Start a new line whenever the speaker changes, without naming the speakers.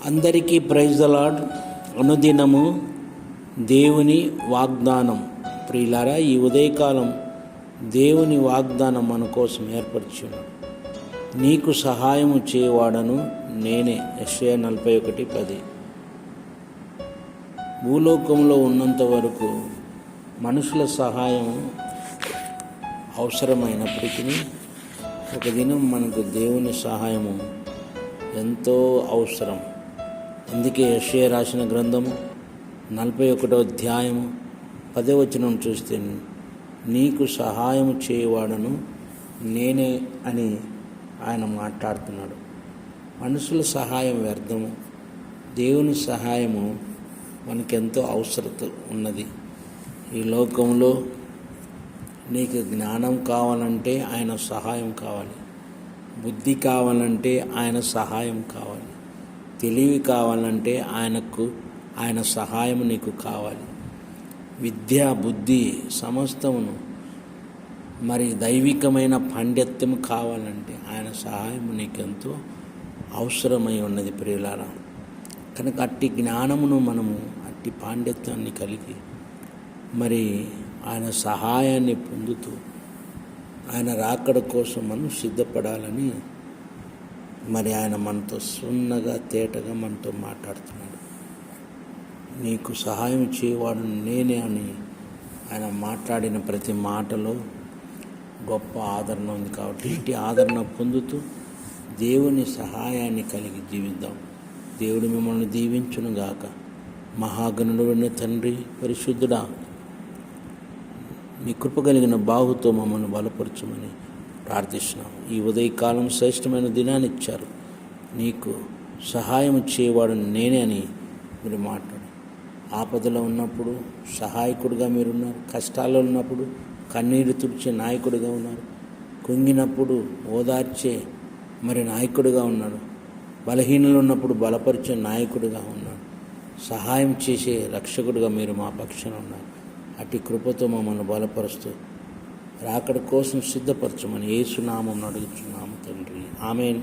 అందరికీ praise the lord. అనుదినము దేవుని వాగ్దానం. ప్రియులారా, ఈ ఉదయకాలం దేవుని వాగ్దానం మన కోసం ఏర్పరిచున్నాడు. నీకు సహాయము చేయవాడను నేనే. యెషయా 41:10. భూలోకంలో ఉన్నంత వరకు మనుషుల సహాయం అవసరమైనప్పటికీ ఒక దినం మనకు దేవుని సహాయము ఎంతో అవసరం. అందుకే యెషయా రాసిన గ్రంథము 41వ అధ్యాయము 10వ వచనం చూస్తే, నీకు సహాయం చేయవాడను నేనే అని ఆయన మాట్లాడుతున్నాడు. మనుషుల సహాయం వ్యర్థము, దేవుని సహాయము మనకెంతో అవసరత ఉన్నది. ఈ లోకంలో నీకు జ్ఞానం కావాలంటే ఆయన సహాయం కావాలి, బుద్ధి కావాలంటే ఆయన సహాయం కావాలి, తెలివి కావాలంటే ఆయన సహాయం నీకు కావాలి. విద్య, బుద్ధి సమస్తమును మరి దైవికమైన పాండిత్యం కావాలంటే ఆయన సహాయం నీకెంతో అవసరమై ఉన్నది ప్రియులారా. కనుక అట్టి జ్ఞానమును మనము, అట్టి పాండిత్యాన్ని కలిగి మరి ఆయన సహాయాన్ని పొందుతూ ఆయన రాకడ కోసం మనం సిద్ధపడాలని మరి ఆయన మనతో సున్నగా తేటగా మనతో మాట్లాడుతున్నాడు. నీకు సహాయం చేయవాడు నేనే అని ఆయన మాట్లాడిన ప్రతి మాటలో గొప్ప ఆదరణ ఉంది. కాబట్టి ఇటు ఆదరణ పొందుతూ దేవుని సహాయాన్ని కలిగి జీవిద్దాం. దేవుడు మిమ్మల్ని దీవించునుగాక. మహాగణుడైన తండ్రి, పరిశుద్ధుడా, మీ కృప కలిగిన బాహుతో మమ్మల్ని బలపరచమని ప్రార్థిస్తున్నాం. ఈ ఉదయకాలం శ్రేష్టమైన దినాన్ని ఇచ్చారు. నీకు సహాయం చేయవాడు నేనే అని మీరు మాట్లాడు. ఆపదలో ఉన్నప్పుడు సహాయకుడిగా మీరున్నారు. కష్టాల్లో ఉన్నప్పుడు కన్నీరు తుడిచే నాయకుడిగా ఉన్నారు. కుంగినప్పుడు ఓదార్చే మరి నాయకుడిగా ఉన్నాడు. బలహీనలు ఉన్నప్పుడు బలపరిచే నాయకుడిగా ఉన్నాడు. సహాయం చేసే రక్షకుడిగా మీరు మా పక్షాన ఉన్నారు. అట్టి కృపతో మమ్మల్ని బలపరుస్తూ రాకడ కోసం సిద్ధపరచమని యేసు నామమున అడుగుచున్నాము తండ్రి. ఆమేన్.